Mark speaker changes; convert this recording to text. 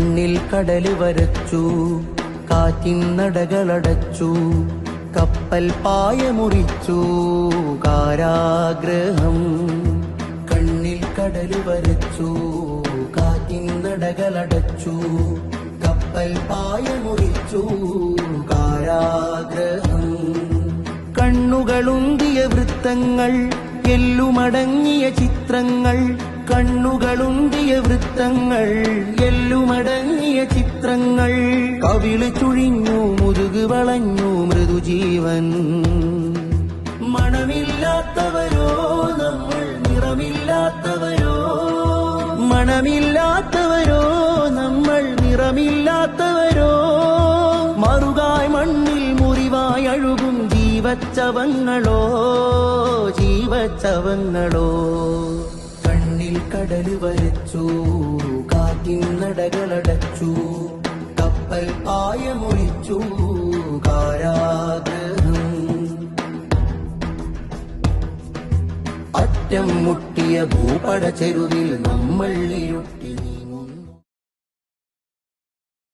Speaker 1: കണ്ണിൽ കടല് വരച്ചു, കാറ്റിൻ നടകളടച്ചു, കപ്പൽ പായ മുറിച്ചു കാരാഗ്രഹം. കണ്ണിൽ കടല് വരച്ചു, കാറ്റിൻ നടകളടച്ചു, കപ്പൽ പായ മുറിച്ചു കാരാഗ്രഹം. കണ്ണുകളുന്തിയ വൃത്തങ്ങൾ, എല്ലുമടങ്ങിയ ചിത്രങ്ങൾ, കണ്ണുകളുന്തിയ വൃത്തങ്ങൾ, എല്ലുമടങ്ങിയ ചിത്രങ്ങൾ. കവിള് ചുഴിഞ്ഞു, മുതുക് വളഞ്ഞു മൃദുജീവൻ. മണമില്ലാത്തവരോ നമ്മൾ, നിറമില്ലാത്തവരോ, മണമില്ലാത്തവരോ നമ്മൾ, നിറമില്ലാത്തവരോ. മറുകായ് മണ്ണിൽ മുറിവായി അഴുകും ജീവച്ചവങ്ങളോ, ജീവച്ചവങ്ങളോ. കണ്ണിൽ കടല് വരച്ചു, കാറ്റിൻ നടകളടച്ചു, കപ്പൽ പായ മുറിച്ചു കാരാഗ്രഹം. അറ്റം മുട്ടിയ ഭൂപട ചെരുവിൽ നമ്മൾ ഇരുട്ടി.